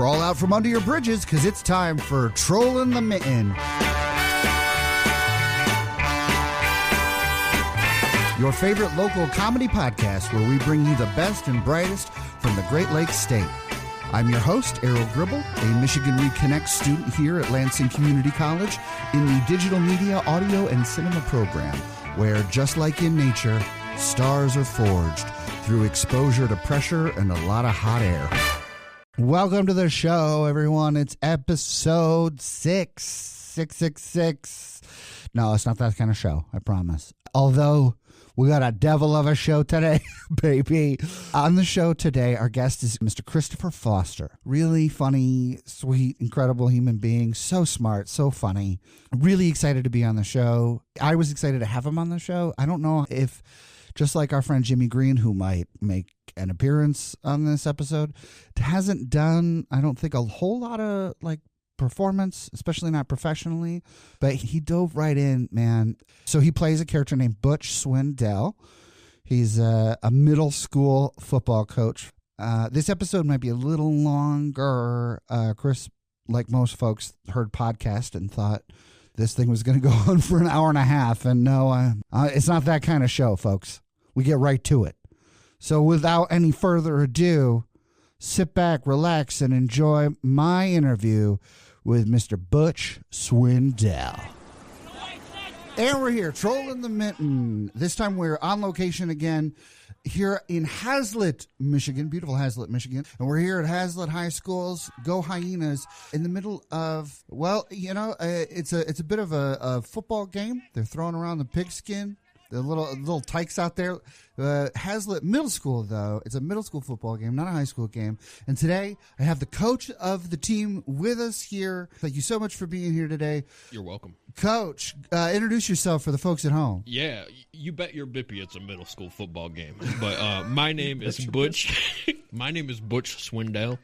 crawl out from under your bridges because it's time for Trollin' the Mitten. Your favorite local comedy podcast where we bring you the best and brightest from the Great Lakes State. I'm your host, Aral, a Michigan Reconnect student here at Lansing Community College in the Digital Media, Audio, and Cinema program, where, just like in nature, stars are forged through exposure to pressure and a lot of hot air. Welcome to the show, everyone. It's episode 666. No, it's not that kind of show, I promise. Although, we got a devil of a show today, baby. On the show today, our guest is Mr. Christopher Foster. Really funny, sweet, incredible human being. So smart, so funny. Really excited to be on the show. I was excited to have him on the show. I don't know if, just like our friend Jimmy Green, who might make an appearance on this episode, hasn't done, I don't think, a whole lot of, performance, especially not professionally, but he dove right in, man. So he plays a character named Butch Swindell. He's a middle school football coach. This episode might be a little longer. Chris, like most folks, heard podcast and thought this thing was going to go on for an hour and a half. And no, it's not that kind of show, folks. We get right to it. So without any further ado, sit back, relax, and enjoy my interview with Mr. Butch Swindell. And we're here, Trollin' the Mitten. This time we're on location again here in Hazlet, Michigan, beautiful Hazlet, Michigan. And we're here at Hazlet High School's Go Hyenas in the middle of, it's a bit of a football game. They're throwing around the pigskin. The little tykes out there. Hazlet Middle School, though, it's a middle school football game, not a high school game. And today, I have the coach of the team with us here. Thank you so much for being here today. You're welcome. Coach, introduce yourself for the folks at home. Yeah, you bet your bippy it's a middle school football game. But my name is Butch. My name is Butch Swindell.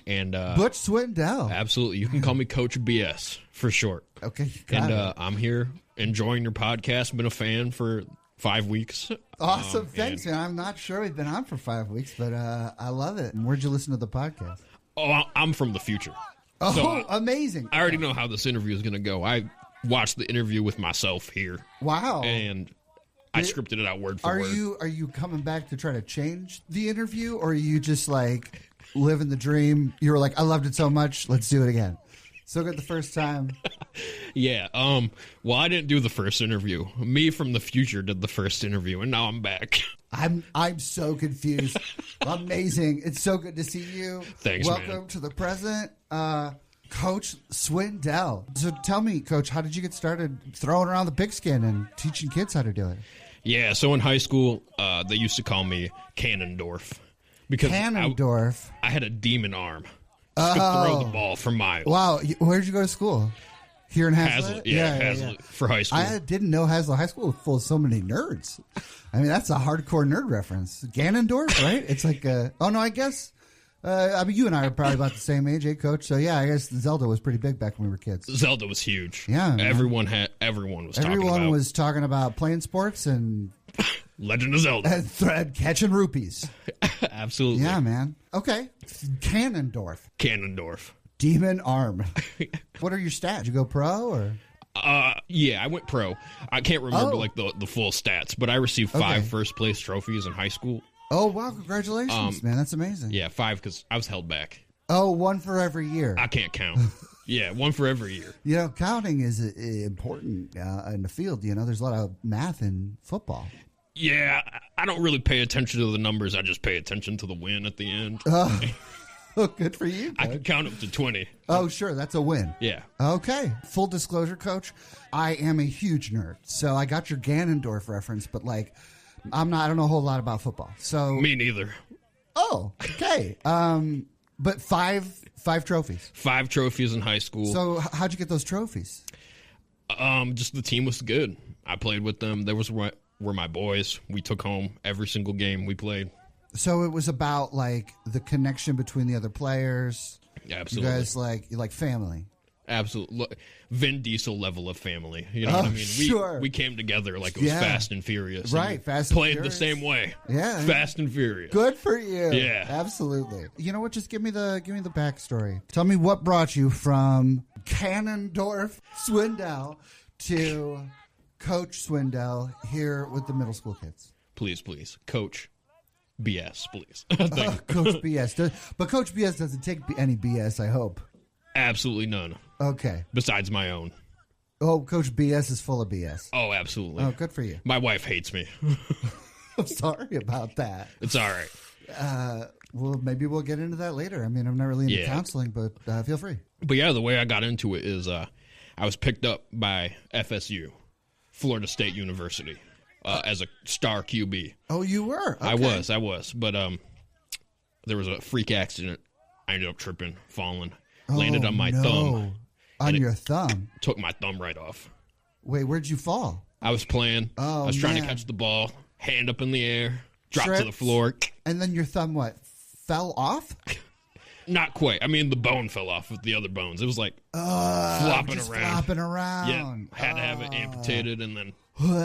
And Butch Swindell. Absolutely. You can call me Coach B.S. for short. Okay. I'm here enjoying your podcast. Been a fan for 5 weeks. Awesome. Thanks, man. I'm not sure we've been on for 5 weeks, but I love it. And where'd you listen to the podcast? Oh, I'm from the future. Oh, so amazing. I already know how this interview is going to go. I watched the interview with myself here. Wow. And I scripted it out word for word. Are you coming back to try to change the interview, or are you just living the dream? You were like, I loved it so much, let's do it again. So good the first time. Yeah. Well, I didn't do the first interview. Me from the future did the first interview, and now I'm back. I'm so confused. Amazing. It's so good to see you. Thanks, Welcome man. to the present, Coach Swindell. So tell me, Coach, how did you get started throwing around the pigskin and teaching kids how to do it? Yeah. So in high school, they used to call me Cannondorf. Because Cannondorf. I had a demon arm. Just could throw the ball for miles. Wow. Where did you go to school? Here in Hazlet? Hazlet for high school. I didn't know Hazlet High School was full of so many nerds. I mean, that's a hardcore nerd reference. Ganondorf, right? It's like, I guess. You and I are probably about the same age, Coach? So, yeah, I guess Zelda was pretty big back when we were kids. Zelda was huge. Yeah. Man. Everyone was talking about playing sports and Legend of Zelda. And catching rupees. Absolutely. Yeah, man. Okay. Cannondorf. Demon arm. What are your stats? You go pro or? Yeah, I went pro. I can't remember the full stats, but I received 5 first place trophies in high school. Oh, wow. Congratulations, man. That's amazing. Yeah, 5 because I was held back. Oh, 1 for every year. I can't count. Yeah, 1 for every year. Counting is important in the field. There's a lot of math in football. Yeah, I don't really pay attention to the numbers. I just pay attention to the win at the end. Oh, good for you, Coach. I can count up to 20. Oh, sure. That's a win. Yeah. Okay. Full disclosure, Coach, I am a huge nerd. So I got your Ganondorf reference, but I don't know a whole lot about football. So me neither. Oh, okay. But five trophies. 5 trophies in high school. So how'd you get those trophies? Just the team was good. I played with them. They were my boys. We took home every single game we played. So it was about the connection between the other players. Absolutely. You guys you like family. Absolutely. Look, Vin Diesel level of family. You know what I mean? Sure. We came together like it was Fast and Furious. Right, Fast and Played Furious. the same way. Yeah. Fast and Furious. Good for you. Yeah. Absolutely. You know what? Just give me the backstory. Tell me what brought you from Cannondorf Swindell to Coach Swindell here with the middle school kids. Please, Coach B.S., please. Thank you. Coach B.S. But Coach B.S. doesn't take any BS, I hope. Absolutely none. Okay. Besides my own. Oh, Coach B.S. is full of BS. Oh, absolutely. Oh, good for you. My wife hates me. I'm sorry about that. It's all right. Well, maybe we'll get into that later. I mean, I'm not really into counseling, but feel free. But yeah, the way I got into it is I was picked up by FSU, Florida State University, as a star QB. Oh, you were? Okay. I was. But there was a freak accident. I ended up tripping, falling, landed on my thumb. On your thumb? Took my thumb right off. Wait, where'd you fall? I was playing. Oh, I was trying to catch the ball, hand up in the air, drop to the floor. And then your thumb, what, fell off? Not quite. I mean, the bone fell off with the other bones. It was like flopping around. Yeah, had to have it amputated, and then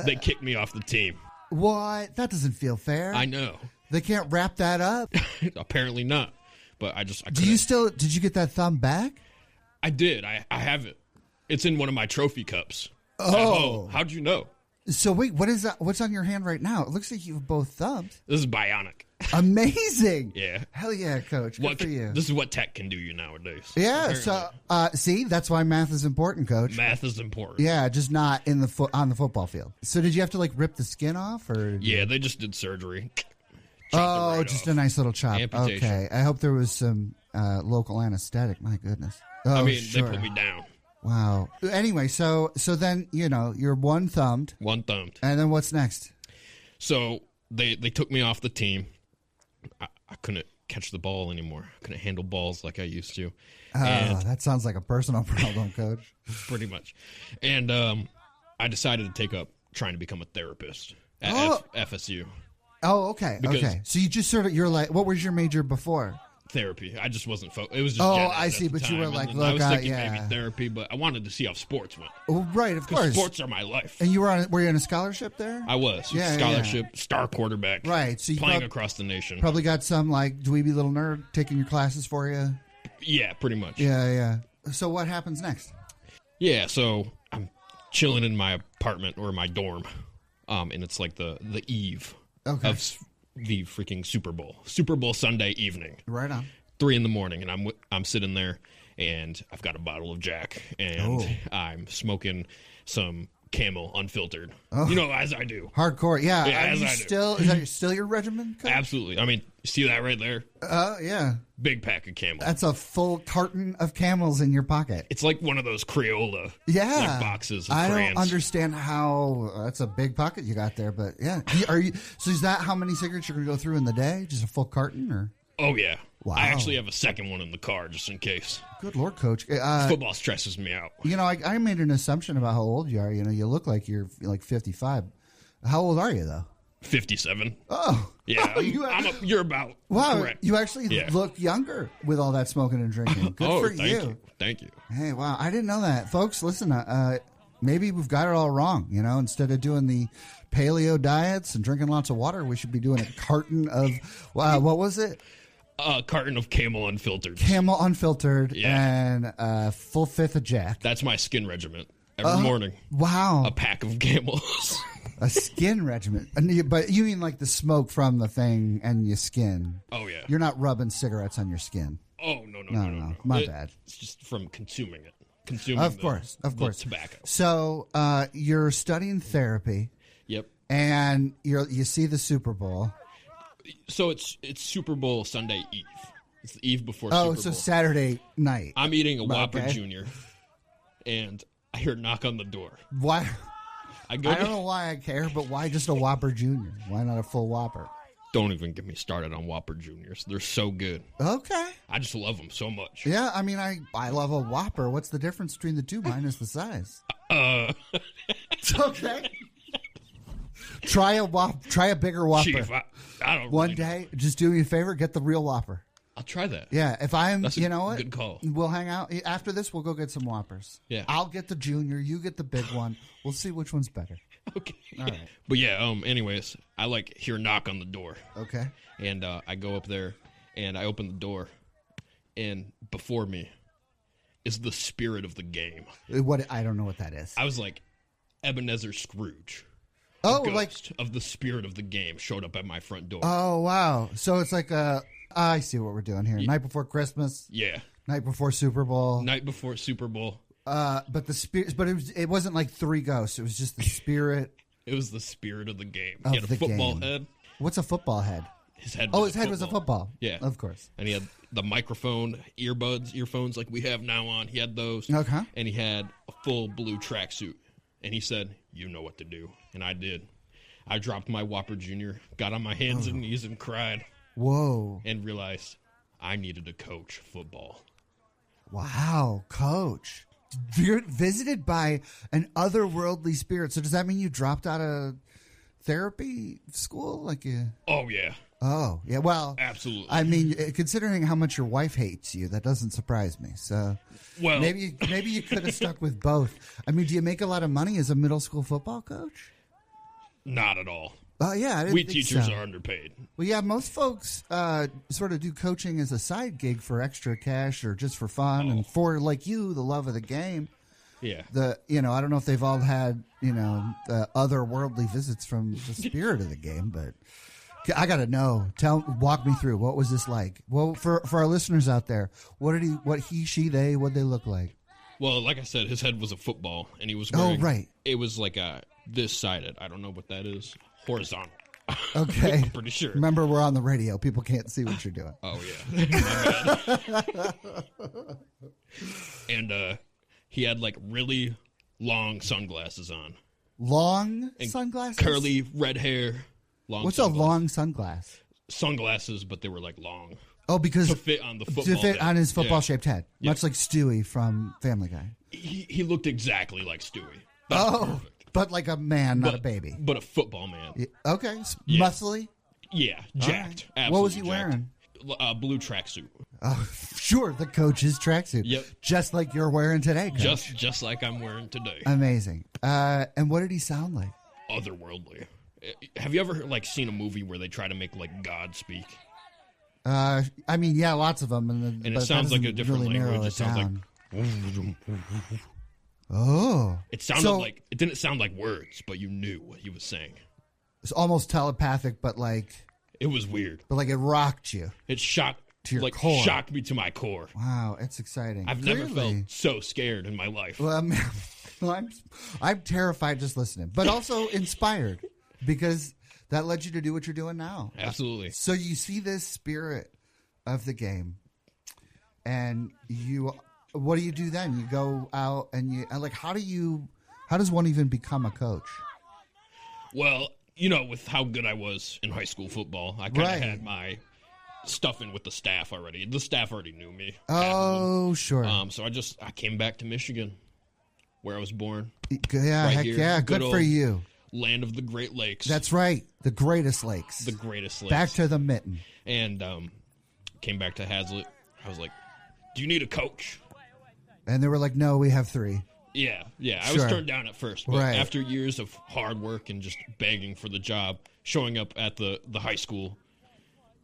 they kicked me off the team. What? That doesn't feel fair. I know. They can't wrap that up? Apparently not. But I did you get that thumb back? I did. I have it. It's in one of my trophy cups. Oh. How'd you know? So wait, what is that? What's on your hand right now? It looks like you have both thumbs. This is bionic. Amazing. Yeah. Hell yeah, Coach. Good for you. This is what tech can do you nowadays. Yeah. Apparently. So see, that's why math is important, Coach. Math is important. Yeah, just not in the on the football field. So did you have to like rip the skin off, or? Yeah, they just did surgery. Just a nice little chop. Amputation. Okay. I hope there was some local anesthetic. My goodness. Oh, I mean, sure. they put me down. Wow. Anyway, so then you're one thumbed. One thumbed. And then what's next? So they took me off the team. I couldn't catch the ball anymore. I couldn't handle balls like I used to. That sounds like a personal problem, Coach. Pretty much. And I decided to take up trying to become a therapist at FSU. Oh, okay. Okay. So you just you're like, what was your major before? Therapy. I just wasn't focused. It was just I see. But you were like, look, I was thinking maybe therapy, but I wanted to see how sports went. Oh, right, of course. Sports are my life. And were you on a scholarship there? I was. Yeah, scholarship, star quarterback. Right. So you playing across the nation. Probably got some like dweeby little nerd taking your classes for you. Yeah, pretty much. Yeah. So what happens next? Yeah. So I'm chilling in my apartment or my dorm, and it's like the eve of the freaking Super Bowl Sunday evening. Right on. 3 a.m, and I'm sitting there, and I've got a bottle of Jack, and I'm smoking some Camel unfiltered. Oh. You know, as I do. Hardcore, yeah. As I do. Is that still your regimen, Coach? Absolutely. I mean, you see that right there? Yeah. Big pack of Camel. That's a full carton of Camels in your pocket. It's like one of those Crayola boxes of I crayons. don't understand how that's a big pocket you got there, but yeah. So is that how many cigarettes you're going to go through in the day? Just a full carton, or? Oh, yeah. Wow. I actually have a second one in the car just in case. Good Lord, Coach. Football stresses me out. You know, I made an assumption about how old you are. You know, you look like you're like 55. How old are you, though? 57. Oh. Yeah, you're about correct. You actually look younger with all that smoking and drinking. Good for you. Thank you. Hey, wow. I didn't know that. Folks, listen, maybe we've got it all wrong. You know, instead of doing the paleo diets and drinking lots of water, we should be doing a carton of, what was it? A carton of Camel unfiltered. Camel unfiltered and a full fifth of Jack. That's my skin regimen every morning. Wow. A pack of Camels. A skin regimen. But you mean like the smoke from the thing and your skin. Oh, yeah. You're not rubbing cigarettes on your skin. Oh, no. My bad. It's just from consuming it. Of course. Tobacco. So you're studying therapy. Yep. And you see the Super Bowl. So it's Super Bowl Sunday Eve. It's the eve before Super Bowl. Oh, so Saturday night. I'm eating a Whopper Jr., and I hear a knock on the door. Why? I don't know why I care, but why just a Whopper Jr.? Why not a full Whopper? Don't even get me started on Whopper Juniors. They're so good. Okay. I just love them so much. Yeah, I mean, I love a Whopper. What's the difference between the two? Mine is the size. It's okay. Try a bigger Whopper. Chief, I don't One day, just do me a favor, get the real Whopper. I'll try that. Yeah, if That's you know what? Good call. We'll hang out. After this, we'll go get some Whoppers. Yeah. I'll get the junior, you get the big one. We'll see which one's better. Okay. All right. But yeah, anyways, I like hear a knock on the door. Okay. And I go up there and I open the door, and before me is the spirit of the game. What? I don't know what that is. I was like, Ebenezer Scrooge. Oh, Ghost like of the spirit of the game showed up at my front door. Oh, wow. So it's like I see what we're doing here. Night before Christmas. Yeah. Night before Super Bowl. Night before Super Bowl. But the spirit. But it wasn't like three ghosts. It was just the spirit. It was the spirit of the game. Of He had a the football game. head. What's a football head? His head. His head was a football. Yeah, of course. And he had the microphone, earphones like we have now on. He had those. Okay. And he had a full blue tracksuit. And he said, "You know what to do," and I did. I dropped my Whopper Jr., got on my hands and knees and cried. Whoa. And realized I needed to coach football. Wow, coach. Visited by an otherworldly spirit. So does that mean you dropped out of therapy school? Oh, yeah. Oh, yeah. Well, absolutely. I mean, considering how much your wife hates you, that doesn't surprise me. So well, maybe you could have stuck with both. I mean, do you make a lot of money as a middle school football coach? Not at all. Oh, yeah. I didn't we think teachers so. are underpaid. Well, yeah, most folks sort of do coaching as a side gig for extra cash or just for fun and for, like you, the love of the game. Yeah. I don't know if they've all had, otherworldly visits from the spirit of the game, but I got to know. Walk me through. What was this like? Well, for our listeners out there, what he, they look like? Well, like I said, his head was a football, and he was wearing... Oh, right. It was like this sided. I don't know what that is. Horizontal. Okay. I'm pretty sure. Remember, we're on the radio. People can't see what you're doing. Oh, yeah. My bad. And he had, like, really long sunglasses on. Long sunglasses? Curly red hair. What's a long sunglass? Sunglasses, but they were, like, long. Oh, because to fit on the football to fit head. on his football-shaped head. Yeah. Much like Stewie from Family Guy. He looked exactly like Stewie. That's perfect. But like a man, not a baby. But a football man. Yeah. Okay. Yeah. Muscly? Yeah, jacked. Right. What was he wearing? Blue tracksuit. Oh, sure, the coach's tracksuit. Yep. Just like you're wearing today, Coach. Just like I'm wearing today. Amazing. And what did he sound like? Otherworldly. Have you ever seen a movie where they try to make like God speak? I mean, yeah, lots of them, and it sounds like a different language. It sounds like. Oh, it sounded like it didn't sound like words, but you knew what he was saying. It's almost telepathic, but like it was weird. But like it rocked you. It shocked to your core. Shocked me to my core. Wow, it's exciting. I've never felt so scared in my life. Well, I'm terrified just listening, but also inspired because that led you to do what you're doing now. Absolutely. So you see this spirit of the game, and what do you do then? You go out and how does one even become a coach? Well, with how good I was in high school football, I kind of had my stuff in with the staff already. The staff already knew me. Oh, sure. So I came back to Michigan, where I was born. Yeah, right heck here. Yeah, good for you. Land of the Great Lakes. That's right. The greatest lakes. The greatest lakes. Back to the mitten. And came back to Hazlitt. I was like, do you need a coach? And they were like, no, we have 3. Yeah. I was turned down at first. But right. After years of hard work and just begging for the job, showing up at the high school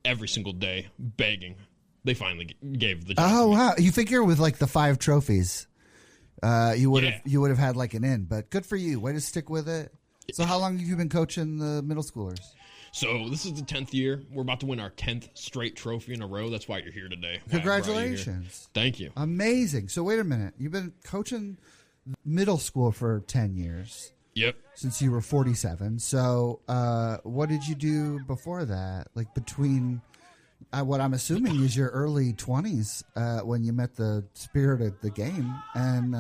every single day, begging, they finally gave the job. Oh, wow. You figure with like the 5 trophies, you would have had like an in. But good for you. Way to stick with it. So how long have you been coaching the middle schoolers? So this is the 10th year. We're about to win our 10th straight trophy in a row. That's why you're here today. Congratulations. Thank you. Amazing. So wait a minute. You've been coaching middle school for 10 years. Yep. Since you were 47. So what did you do before that? Like between what I'm assuming is your early 20s when you met the spirit of the game and,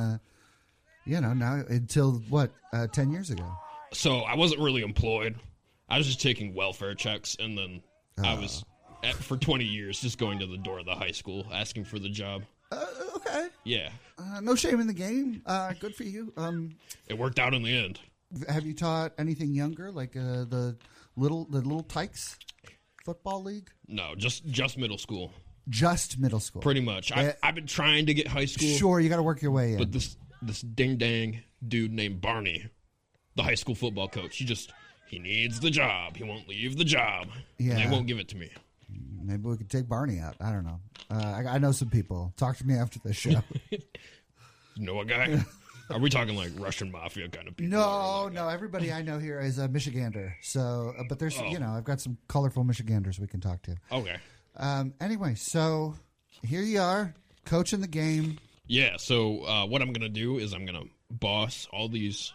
now until 10 years ago? So I wasn't really employed. I was just taking welfare checks, and then I was, for 20 years, just going to the door of the high school, asking for the job. Okay. Yeah. No shame in the game. Good for you. It worked out in the end. Have you taught anything younger, like the little Tykes football league? No, just middle school. Just middle school. Pretty much. I've been trying to get high school. Sure, you got to work your way in. But this ding-dang dude named Barney, the high school football coach, he needs the job. He won't leave the job. Yeah. And they won't give it to me. Maybe we could take Barney out. I don't know. I know some people. Talk to me after the show. You know a guy? Are we talking like Russian mafia kind of people? No. Everybody I know here is a Michigander. So, but there's, I've got some colorful Michiganders we can talk to. Okay. Anyway, so here you are, coaching the game. Yeah, so what I'm going to do is I'm going to boss all these,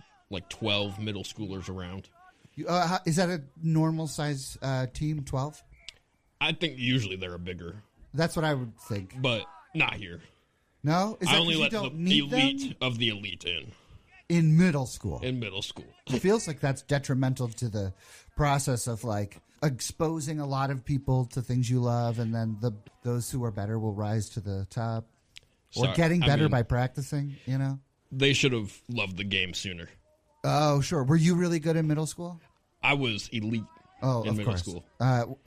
12 middle schoolers around. Is that a normal size team, 12? I think usually they're a bigger. That's what I would think. But not here. No? Is that I only let the elite them? of the elite in. In middle school? In middle school. It feels like that's detrimental to the process of, exposing a lot of people to things you love, and then those who are better will rise to the top. Or getting better by practicing, They should have loved the game sooner. Oh, sure. Were you really good in middle school? I was elite in middle school.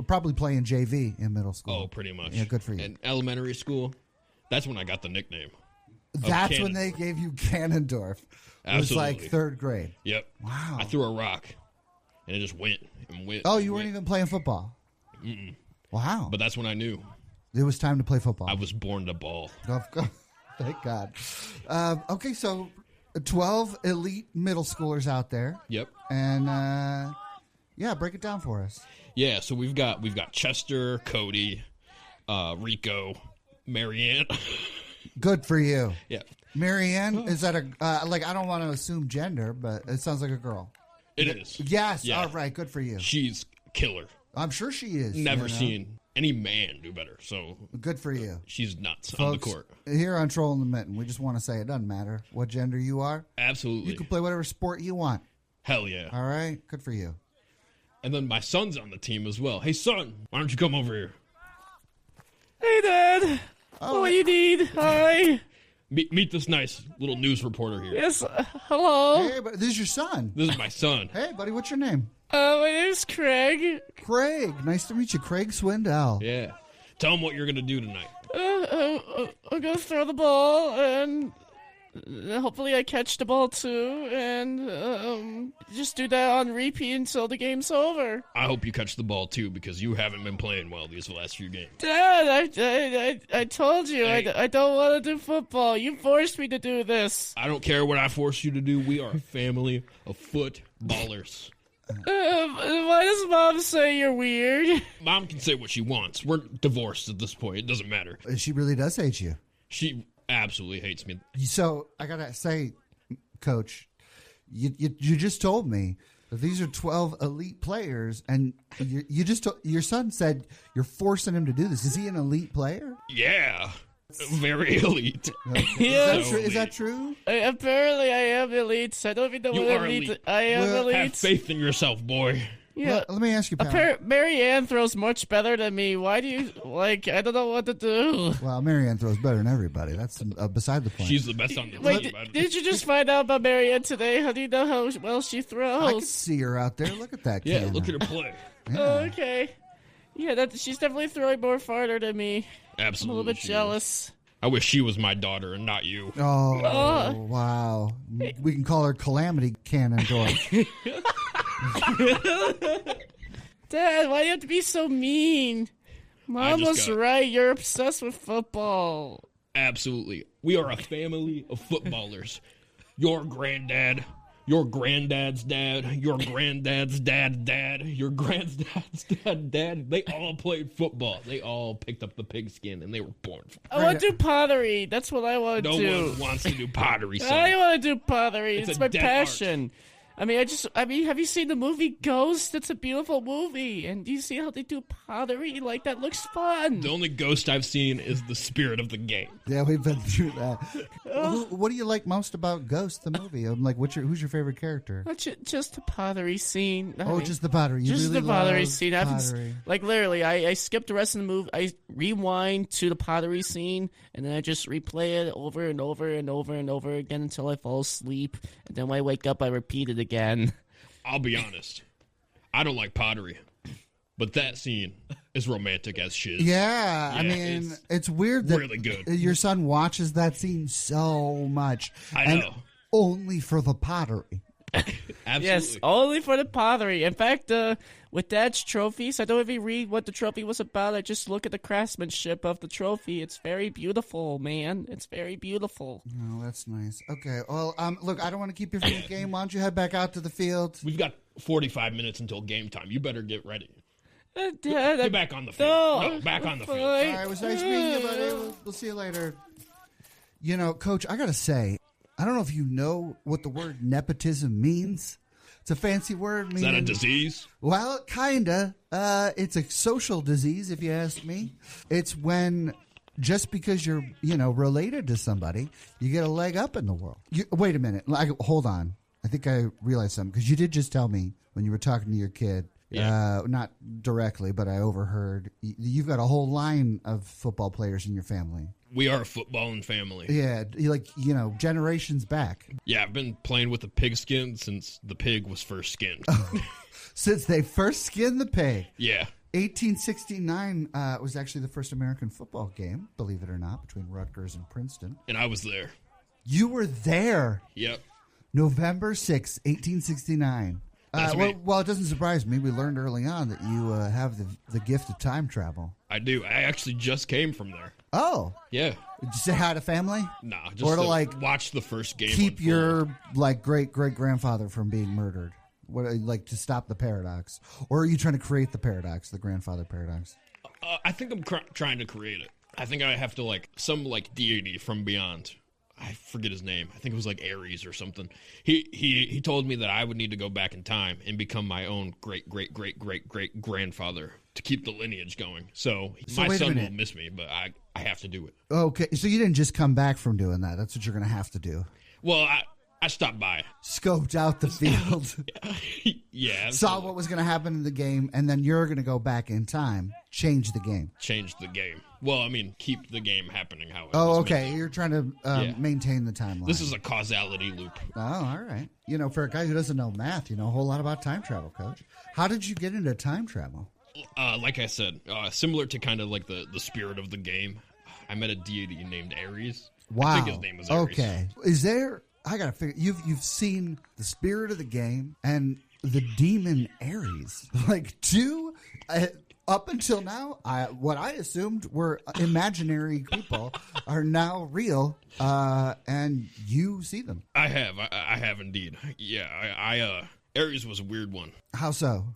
Probably playing JV in middle school. Oh, pretty much. Yeah, good for you. In elementary school, that's when I got the nickname. That's when they gave you Cannondorf. It was like third grade. Yep. Wow. I threw a rock, and it just went and went. Oh, you weren't even playing football? Mm-mm. Wow. But that's when I knew. It was time to play football. I was born to ball. Thank God. Okay, so 12 elite middle schoolers out there. Yep. And, break it down for us. Yeah, so we've got Chester, Cody, Rico, Marianne. Good for you. Yeah. Marianne, is that I don't want to assume gender, but it sounds like a girl. It is. Yes. Yeah. All right. Good for you. She's killer. I'm sure she is. Never seen any man do better. So good for you. She's nuts. Folks, on the court. Here on Trolling the Mitten, we just want to say it doesn't matter what gender you are. Absolutely. You can play whatever sport you want. Hell yeah. All right. Good for you. And then my son's on the team as well. Hey, son, why don't you come over here? Hey, Dad. What do you need? Hi. Meet this nice little news reporter here. Yes. Hello. Hey, but this is your son. This is my son. Hey, buddy, what's your name? My name's Craig. Craig. Nice to meet you, Craig Swindell. Yeah. Tell him what you're going to do tonight. I'm going to throw the ball, and hopefully I catch the ball, too, and just do that on repeat until the game's over. I hope you catch the ball, too, because you haven't been playing well these last few games. Dad, I told you, hey. I don't want to do football. You forced me to do this. I don't care what I forced you to do. We are a family of footballers. Why does Mom say you're weird? Mom can say what she wants. We're divorced at this point. It doesn't matter. She really does hate you. She absolutely hates me. So I gotta say, Coach, you just told me that these are 12 elite players, and your son said you're forcing him to do this. Is he an elite player? Yeah. Very elite. Okay. Yeah. Is that true? Apparently, I am elite. I don't even know what elite. I am elite. Have faith in yourself, boy. Yeah. Let me ask you, pal. Marianne throws much better than me. Why do you I don't know what to do. Well, Marianne throws better than everybody. That's beside the point. She's the best on the team. Did you just find out about Marianne today? How do you know how well she throws? I can see her out there. Look at that. Yeah, look at her play. Yeah. Oh, okay. Yeah, she's definitely throwing more farther than me. Absolutely. I'm a little bit jealous. I wish she was my daughter and not you. Oh, wow. We can call her Calamity Cannondorf. Dad, why do you have to be so mean? Mom was right. You're obsessed with football. Absolutely. We are a family of footballers. Your granddad, your granddad's dad, your granddad's dad, your granddad's dad. They all played football. They all picked up the pigskin, and they were born for it. I want to do pottery. That's what I want to do. No one wants to do pottery, son. I want to do pottery. It's my passion. Art. I mean, have you seen the movie Ghost? It's a beautiful movie. And do you see how they do pottery? Like, that looks fun. The only ghost I've seen is the spirit of the game. Yeah, we've been through that. What do you like most about Ghost, the movie? I'm like, who's your favorite character? Just the pottery scene. Just the pottery. You just really the pottery scene. Pottery. Like, literally, I skipped the rest of the movie. I rewind to the pottery scene, and then I just replay it over and over and over and over again until I fall asleep. And then when I wake up, I repeat it again. I'll be honest. I don't like pottery. But that scene is romantic as shiz. Yeah, I mean, it's weird that really good. Your son watches that scene so much. I know. Only for the pottery. Absolutely. Yes, only for the pottery. In fact, with Dad's trophies, I don't even read what the trophy was about. I just look at the craftsmanship of the trophy. It's very beautiful, man. It's very beautiful. Oh, that's nice. Okay, well, look, I don't want to keep you from the game. Why don't you head back out to the field? We've got 45 minutes until game time. You better get ready. Dad, Get back on the field. No, back on the field. All right, it was nice meeting you, buddy. We'll see you later. You know, Coach, I got to say, I don't know if you know what the word nepotism means. It's a fancy word. Is that a disease? Well, kinda. It's a social disease, if you ask me. It's when just because you're, related to somebody, you get a leg up in the world. Wait a minute. Hold on. I think I realized something, because you did just tell me when you were talking to your kid. Yeah. Not directly, but I overheard. You've got a whole line of football players in your family. We are a footballing family. Yeah, generations back. Yeah, I've been playing with a pigskin since the pig was first skinned. Since they first skinned the pig. Yeah. 1869 was actually the first American football game, believe it or not, between Rutgers and Princeton. And I was there. You were there. Yep. November 6, 1869. Well, it doesn't surprise me. We learned early on that you have the gift of time travel. I do. I actually just came from there. Oh. Yeah. Did you say hi to family? Nah, just or to watch the first game. Keep unfold. your great-great-grandfather from being murdered. What, to stop the paradox? Or are you trying to create the paradox, the grandfather paradox? I think I'm trying to create it. I think I have to some deity from beyond. I forget his name. I think it was Ares or something. He told me that I would need to go back in time and become my own great grandfather to keep the lineage going. So my son will miss me, but I have to do it. Okay, so you didn't just come back from doing that. That's what you're going to have to do. Well, I stopped by. Scoped out the field. Yeah. Absolutely. Saw what was going to happen in the game, and then you're going to go back in time, change the game. Change the game. Well, I mean, keep the game happening how it was. Oh, okay. Maintained. You're trying to maintain the timeline. This is a causality loop. Oh, all right. For a guy who doesn't know math, you know a whole lot about time travel, Coach. How did you get into time travel? Like I said, similar to kind of the spirit of the game, I met a deity named Ares. Wow. I think his name was Ares. Okay. Is there... I gotta figure. You've seen the spirit of the game and the demon Ares, two. Up until now, what I assumed were imaginary people are now real, and you see them. I have indeed. Yeah, Ares was a weird one. How so?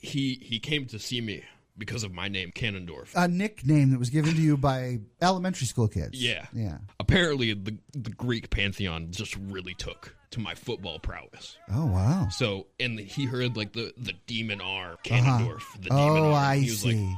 He came to see me because of my name, Cannondorf. A nickname that was given to you by elementary school kids. Yeah. Yeah. Apparently, the Greek pantheon just really took to my football prowess. Oh, wow. So, and he heard the demon R, Cannondorf. The demon R. I he was see.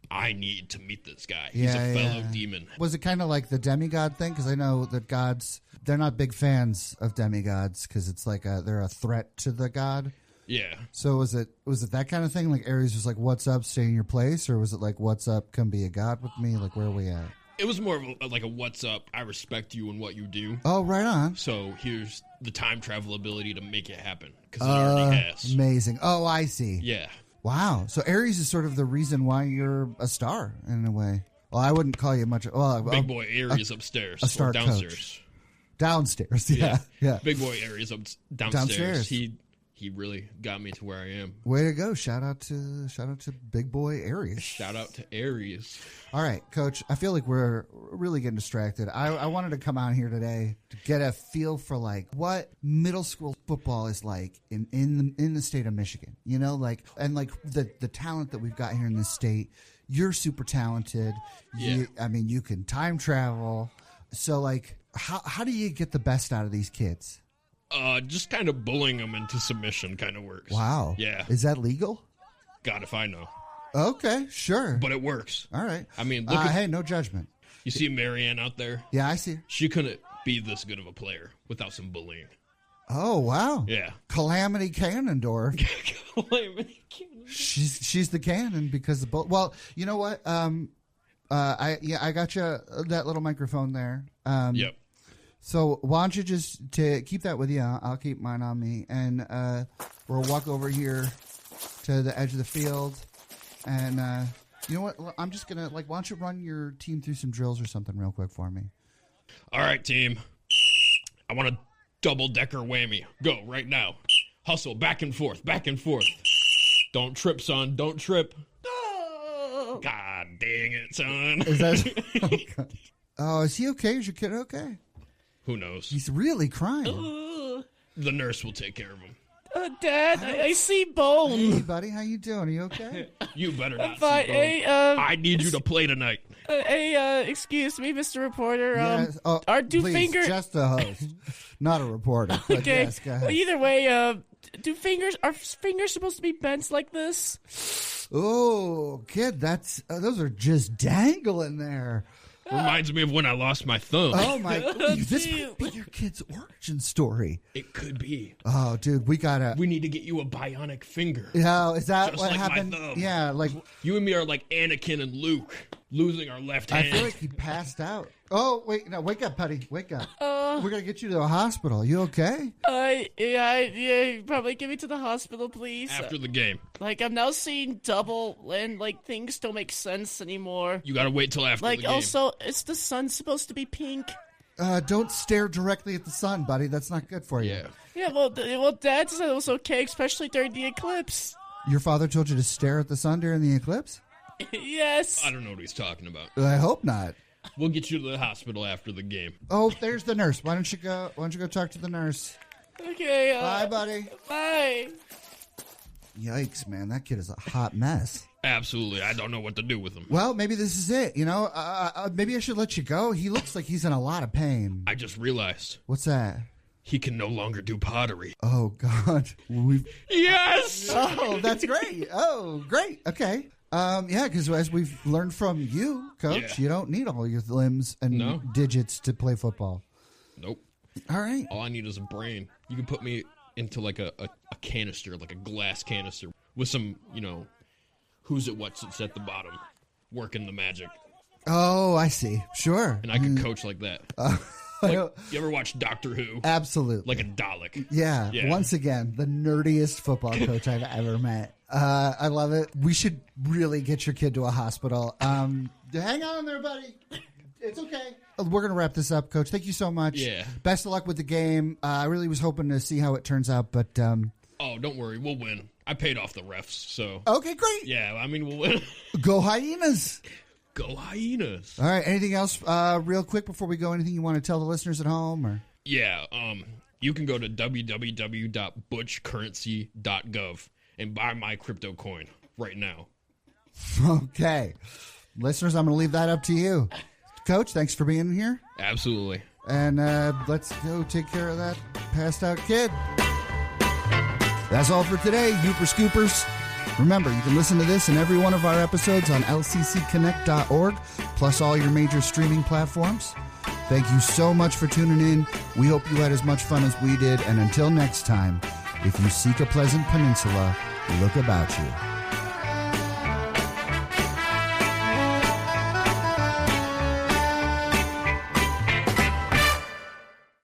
I need to meet this guy. He's a fellow demon. Was it kind of like the demigod thing? Because I know that gods, they're not big fans of demigods because it's they're a threat to the god. Yeah. So was it that kind of thing? Ares was what's up, stay in your place? Or was it what's up, come be a god with me? Where are we at? It was more of a what's up, I respect you and what you do. Oh, right on. So here's the time travel ability to make it happen. Because it already has. Amazing. Oh, I see. Yeah. Wow. So Ares is sort of the reason why you're a star in a way. Well, I wouldn't call you much. Well, Big boy Ares upstairs. A star downstairs. Coach. Downstairs, yeah. Big boy Ares downstairs. He really got me to where I am. Way to go. Shout out to big boy Ares. Shout out to Ares. All right, Coach, I feel like we're really getting distracted. I wanted to come out here today to get a feel for what middle school football is like in the state of Michigan. And the talent that we've got here in this state. You're super talented. Yeah. You can time travel. So how do you get the best out of these kids? Just kind of bullying them into submission kind of works. Wow. Yeah. Is that legal? God, if I know. Okay, sure. But it works. All right. Look hey, no judgment. You see Marianne out there? Yeah, I see. She couldn't be this good of a player without some bullying. Oh, wow. Yeah. Calamity Cannondorf. Calamity Cannon. She's the cannon because the well, you know what? I got you that little microphone there. Yep. So why don't you just to keep that with you? I'll keep mine on me, and we'll walk over here to the edge of the field. And you know what? I'm just going to, why don't you run your team through some drills or something real quick for me? All right, team. I want a double-decker whammy. Go right now. Hustle back and forth, back and forth. Don't trip, son. Don't trip. Oh. God dang it, son. Is that... Okay. Oh, is he okay? Is your kid okay? Who knows? He's really crying. The nurse will take care of him. Dad, I see bone. Hey, buddy. How you doing? Are you okay? You better not But, see bone. hey, I need you to play tonight. Excuse me, Mr. Reporter. Yes. Oh, do please, fingers... just a host, not a reporter. But Okay. yes, go ahead. Well, either way, are fingers supposed to be bent like this? Oh, kid, those are just dangling there. Reminds me of when I lost my thumb. Oh my! This might be your kid's origin story. It could be. Oh, dude, we need to get you a bionic finger. Yeah, is that Just what like my happened? thumb. Yeah, You and me are like Anakin and Luke, losing our left hand. I feel like he passed out. Oh wait, no, wake up, buddy, wake up. We're gonna get you to a hospital. You okay? Yeah, probably get me to the hospital, please. After the game. I'm now seeing double, and things don't make sense anymore. You gotta wait till after the game. Also, is the sun supposed to be pink? Don't stare directly at the sun, buddy. That's not good for you. Yeah. Yeah, well, Dad said it was okay, especially during the eclipse. Your father told you to stare at the sun during the eclipse? Yes. I don't know what he's talking about. I hope not. We'll get you to the hospital after the game. Oh, there's the nurse. Why don't you go talk to the nurse? Okay. Bye, buddy. Bye. Yikes, man. That kid is a hot mess. Absolutely. I don't know what to do with him. Well, maybe this is it. Maybe I should let you go. He looks like he's in a lot of pain. I just realized What's that? he can no longer do pottery. Oh, God. Yes! Oh, that's great. Oh, great. Okay. Yeah, because as we've learned from you, Coach, you don't need all your limbs and digits to play football. Nope. All right. All I need is a brain. You can put me into like a canister, like a glass canister with some, who's it, what's it's at the bottom, working the magic. Oh, I see. Sure. And I could coach like that. You ever watch Doctor Who? Absolutely. Like a Dalek. Yeah. Once again, the nerdiest football coach I've ever met. I love it. We should really get your kid to a hospital. Hang on there, buddy. It's okay. We're going to wrap this up, Coach. Thank you so much. Yeah. Best of luck with the game. I really was hoping to see how it turns out, but... Oh, don't worry. We'll win. I paid off the refs, so... Okay, great. Yeah, we'll win. Go Hyenas. Go Hyenas. All right. Anything else real quick before we go? Anything you want to tell the listeners at home? Or Yeah. You can go to www.butchcurrency.gov and buy my crypto coin right now. Okay. Listeners, I'm going to leave that up to you. Coach, thanks for being here. Absolutely. And let's go take care of that passed out kid. That's all for today, Youper Scoopers. Remember, you can listen to this and every one of our episodes on lccconnect.org, plus all your major streaming platforms. Thank you so much for tuning in. We hope you had as much fun as we did. And until next time, if you seek a pleasant peninsula, look about you.